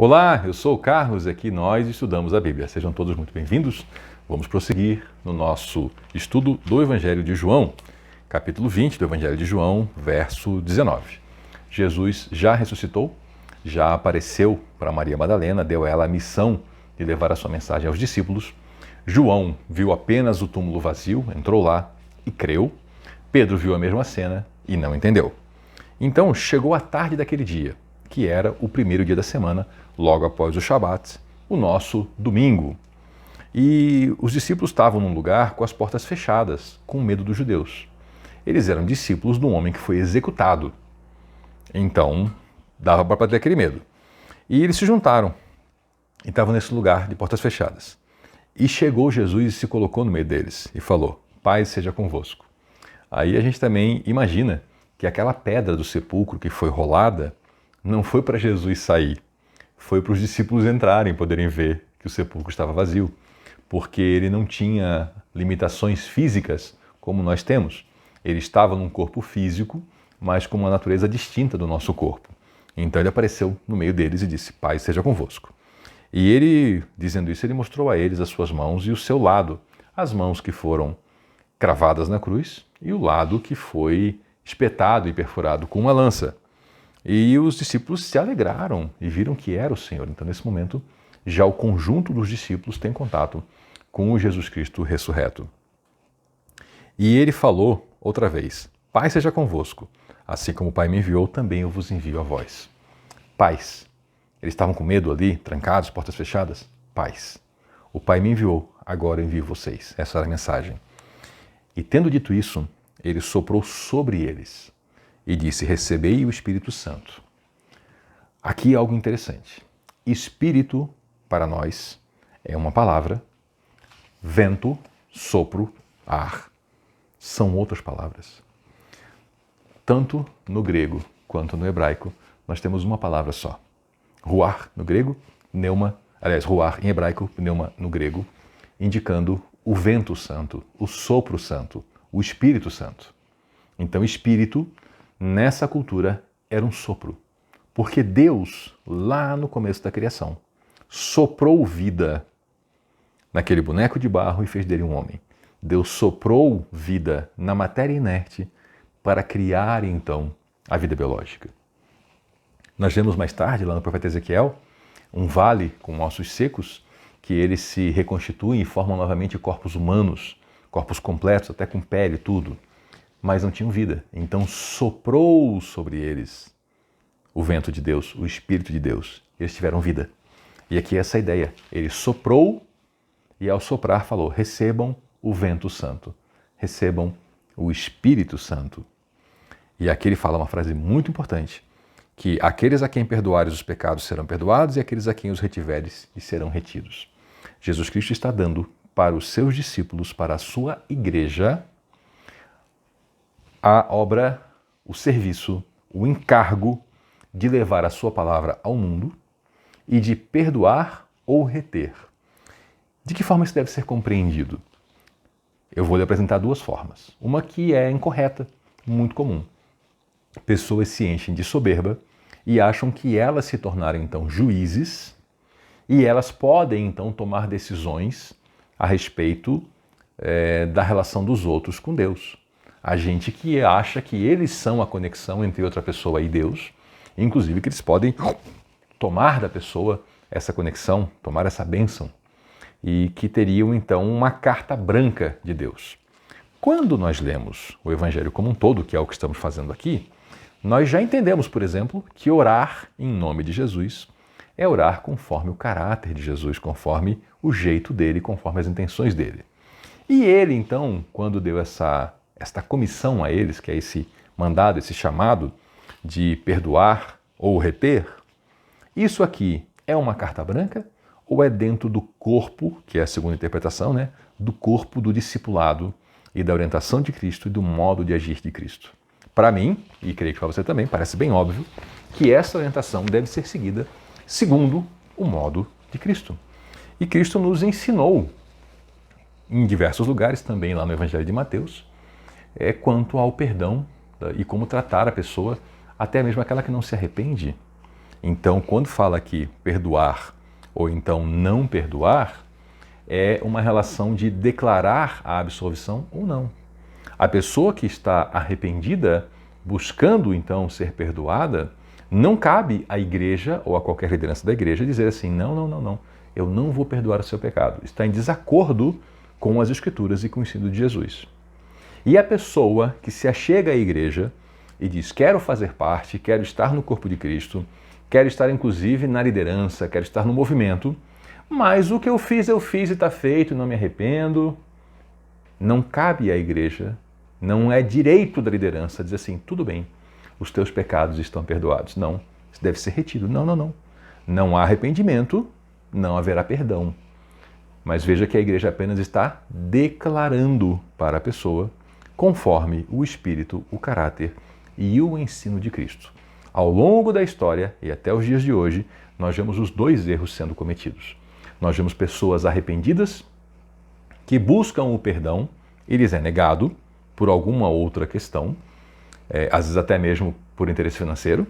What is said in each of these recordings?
Olá, eu sou o Carlos e aqui nós estudamos a Bíblia. Sejam todos muito bem-vindos. Vamos prosseguir no nosso estudo do Evangelho de João, capítulo 20 do Evangelho de João, verso 19. Jesus já ressuscitou, já apareceu para Maria Madalena, deu a ela a missão de levar a sua mensagem aos discípulos. João viu apenas o túmulo vazio, entrou lá e creu. Pedro viu a mesma cena e não entendeu. Então chegou a tarde daquele dia, que era o primeiro dia da semana, logo após o Shabat, o nosso domingo. E os discípulos estavam num lugar com as portas fechadas, com medo dos judeus. Eles eram discípulos de um homem que foi executado. Então, dava para ter aquele medo. E eles se juntaram e estavam nesse lugar de portas fechadas. E chegou Jesus e se colocou no meio deles e falou: "Paz seja convosco." Aí a gente também imagina que aquela pedra do sepulcro que foi rolada não foi para Jesus sair, foi para os discípulos entrarem, poderem ver que o sepulcro estava vazio, porque ele não tinha limitações físicas como nós temos. Ele estava num corpo físico, mas com uma natureza distinta do nosso corpo. Então ele apareceu no meio deles e disse: "Paz seja convosco." E ele, dizendo isso, ele mostrou a eles as suas mãos e o seu lado, as mãos que foram cravadas na cruz e o lado que foi espetado e perfurado com uma lança. E os discípulos se alegraram e viram que era o Senhor. Então, nesse momento, já o conjunto dos discípulos tem contato com o Jesus Cristo ressurreto. E ele falou outra vez: "Paz seja convosco. Assim como o Pai me enviou, também eu vos envio a vós." Paz. Eles estavam com medo ali, trancados, portas fechadas. Paz. O Pai me enviou, agora eu envio vocês. Essa era a mensagem. E tendo dito isso, ele soprou sobre eles e disse: "Recebei o Espírito Santo." Aqui algo interessante. Espírito, para nós, é uma palavra. Vento, sopro, ar, são outras palavras. Tanto no grego quanto no hebraico, nós temos uma palavra só. Ruar no grego, pneuma, ruar em hebraico, pneuma no grego, indicando o vento santo, o sopro santo, o Espírito Santo. Então, Espírito, nessa cultura, era um sopro. Porque Deus, lá no começo da criação, soprou vida naquele boneco de barro e fez dele um homem. Deus soprou vida na matéria inerte para criar, então, a vida biológica. Nós vemos mais tarde, lá no profeta Ezequiel, um vale com ossos secos, que eles se reconstituem e formam novamente corpos humanos, corpos completos, até com pele e tudo, mas não tinham vida. Então soprou sobre eles o vento de Deus, o Espírito de Deus. Eles tiveram vida. E aqui é essa ideia. Ele soprou e ao soprar falou: "Recebam o vento santo, recebam o Espírito Santo." E aqui ele fala uma frase muito importante, que aqueles a quem perdoares os pecados serão perdoados e aqueles a quem os retiveres serão retidos. Jesus Cristo está dando para os seus discípulos, para a sua igreja, a obra, o serviço, o encargo de levar a sua palavra ao mundo e de perdoar ou reter. De que forma isso deve ser compreendido? Eu vou lhe apresentar duas formas. Uma que é incorreta, muito comum. Pessoas se enchem de soberba e acham que elas se tornaram então juízes e elas podem então tomar decisões a respeito da relação dos outros com Deus. A gente que acha que eles são a conexão entre outra pessoa e Deus, inclusive que eles podem tomar da pessoa essa conexão, tomar essa bênção, e que teriam então uma carta branca de Deus. Quando nós lemos o Evangelho como um todo, que é o que estamos fazendo aqui, nós já entendemos, por exemplo, que orar em nome de Jesus é orar conforme o caráter de Jesus, conforme o jeito dele, conforme as intenções dele. E ele, então, quando deu esta comissão a eles, que é esse mandado, esse chamado de perdoar ou reter, isso aqui é uma carta branca ou é dentro do corpo, que é a segunda interpretação, né, do corpo do discipulado e da orientação de Cristo e do modo de agir de Cristo? Para mim, e creio que para você também, parece bem óbvio que essa orientação deve ser seguida segundo o modo de Cristo. E Cristo nos ensinou em diversos lugares, também lá no Evangelho de Mateus, quanto ao perdão e como tratar a pessoa, até mesmo aquela que não se arrepende. Então, quando fala aqui perdoar ou então não perdoar, é uma relação de declarar a absolvição ou não. A pessoa que está arrependida, buscando então ser perdoada, não cabe à igreja ou a qualquer liderança da igreja dizer assim, não, eu não vou perdoar o seu pecado. Está em desacordo com as Escrituras e com o ensino de Jesus. E a pessoa que se achega à igreja e diz, quero fazer parte, quero estar no corpo de Cristo, quero estar inclusive na liderança, quero estar no movimento, mas o que eu fiz e está feito e não me arrependo. Não cabe à igreja, não é direito da liderança dizer assim, tudo bem, os teus pecados estão perdoados. Não, isso deve ser retido. Não. Não há arrependimento, não haverá perdão. Mas veja que a igreja apenas está declarando para a pessoa, conforme o espírito, o caráter e o ensino de Cristo. Ao longo da história e até os dias de hoje, nós vemos os dois erros sendo cometidos. Nós vemos pessoas arrependidas que buscam o perdão e lhes é negado por alguma outra questão, às vezes até mesmo por interesse financeiro.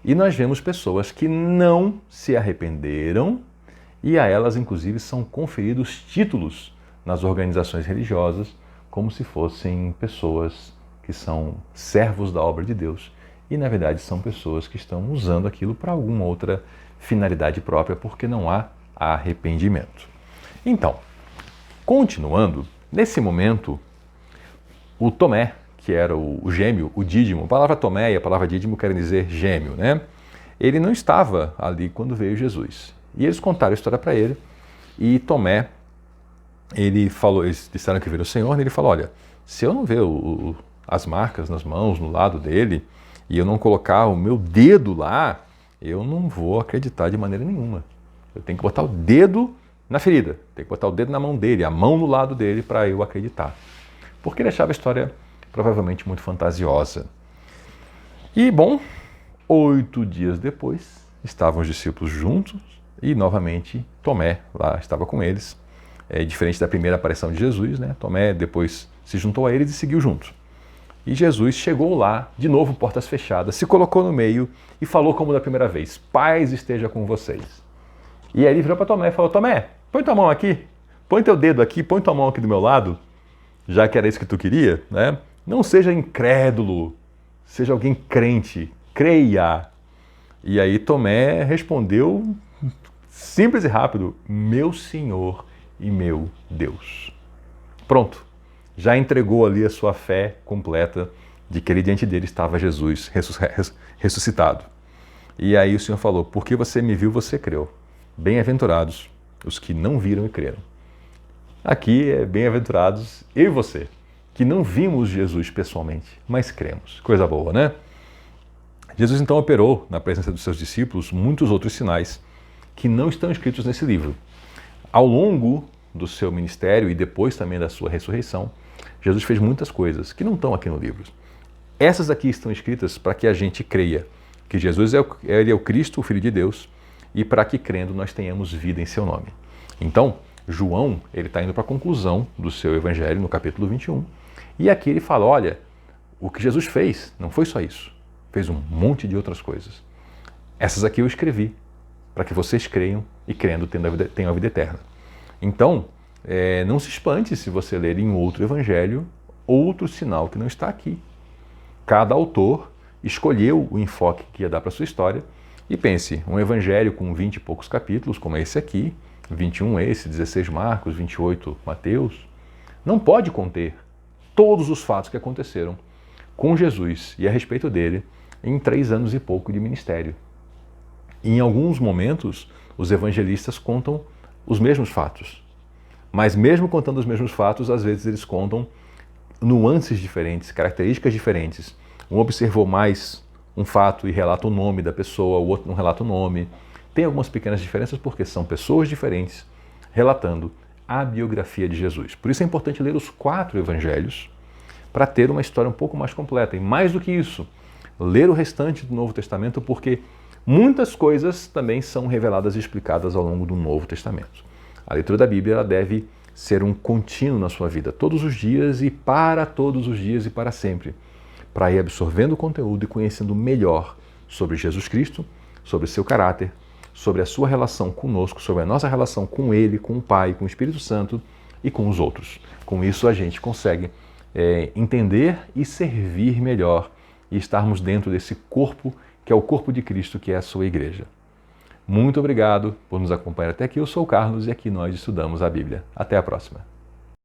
E nós vemos pessoas que não se arrependeram e a elas, inclusive, são conferidos títulos nas organizações religiosas como se fossem pessoas que são servos da obra de Deus e, na verdade, são pessoas que estão usando aquilo para alguma outra finalidade própria porque não há arrependimento. Então, continuando, nesse momento, o Tomé, que era o gêmeo, o dídimo, a palavra Tomé e a palavra dídimo querem dizer gêmeo, né? Ele não estava ali quando veio Jesus. E eles contaram a história para ele, e Tomé, eles disseram que viram o Senhor, e ele falou, olha, se eu não ver as marcas nas mãos, no lado dele, e eu não colocar o meu dedo lá, eu não vou acreditar de maneira nenhuma. Eu tenho que botar o dedo na ferida, tenho que botar o dedo na mão dele, a mão no lado dele para eu acreditar. Porque ele achava a história provavelmente muito fantasiosa. E, bom, 8 dias depois, estavam os discípulos juntos e, novamente, Tomé lá estava com eles. Diferente da primeira aparição de Jesus, né? Tomé depois se juntou a eles e seguiu junto. E Jesus chegou lá, de novo, portas fechadas, se colocou no meio e falou como da primeira vez, paz esteja com vocês. E aí ele virou para Tomé e falou, Tomé, põe tua mão aqui, põe teu dedo aqui, põe tua mão aqui do meu lado, já que era isso que tu queria, né? Não seja incrédulo, seja alguém crente, creia. E aí Tomé respondeu simples e rápido, meu Senhor e meu Deus. Pronto, já entregou ali a sua fé completa de que ali diante dele estava Jesus ressuscitado. E aí o Senhor falou, porque você me viu, você creu. Bem-aventurados os que não viram e creram. Aqui é bem-aventurados eu e você, que não vimos Jesus pessoalmente, mas cremos. Coisa boa, né? Jesus então operou, na presença dos seus discípulos, muitos outros sinais que não estão escritos nesse livro. Ao longo do seu ministério e depois também da sua ressurreição, Jesus fez muitas coisas que não estão aqui no livro. Essas aqui estão escritas para que a gente creia que Jesus ele é o Cristo, o Filho de Deus, e para que, crendo, nós tenhamos vida em seu nome. Então, João ele está indo para a conclusão do seu evangelho no capítulo 21, e aqui ele fala, olha, o que Jesus fez não foi só isso, fez um monte de outras coisas. Essas aqui eu escrevi para que vocês creiam e, crendo, tenham a vida eterna. Então, não se espante se você ler em outro evangelho outro sinal que não está aqui. Cada autor escolheu o enfoque que ia dar para a sua história e pense, um evangelho com 20 e poucos capítulos, como esse aqui, 21 esse, 16 Marcos, 28 Mateus, não pode conter todos os fatos que aconteceram com Jesus e a respeito dele em 3 anos e pouco de ministério. E em alguns momentos, os evangelistas contam os mesmos fatos. Mas mesmo contando os mesmos fatos, às vezes eles contam nuances diferentes, características diferentes. Um observou mais um fato e relata o nome da pessoa, o outro não relata o nome. Tem algumas pequenas diferenças porque são pessoas diferentes relatando a biografia de Jesus. Por isso é importante ler os 4 evangelhos para ter uma história um pouco mais completa. E mais do que isso, ler o restante do Novo Testamento porque muitas coisas também são reveladas e explicadas ao longo do Novo Testamento. A leitura da Bíblia ela deve ser um contínuo na sua vida, todos os dias e para todos os dias e para sempre, para ir absorvendo o conteúdo e conhecendo melhor sobre Jesus Cristo, sobre seu caráter, sobre a sua relação conosco, sobre a nossa relação com Ele, com o Pai, com o Espírito Santo e com os outros. Com isso a gente consegue entender e servir melhor e estarmos dentro desse corpo que é o corpo de Cristo, que é a sua igreja. Muito obrigado por nos acompanhar até aqui. Eu sou o Carlos e aqui nós estudamos a Bíblia. Até a próxima.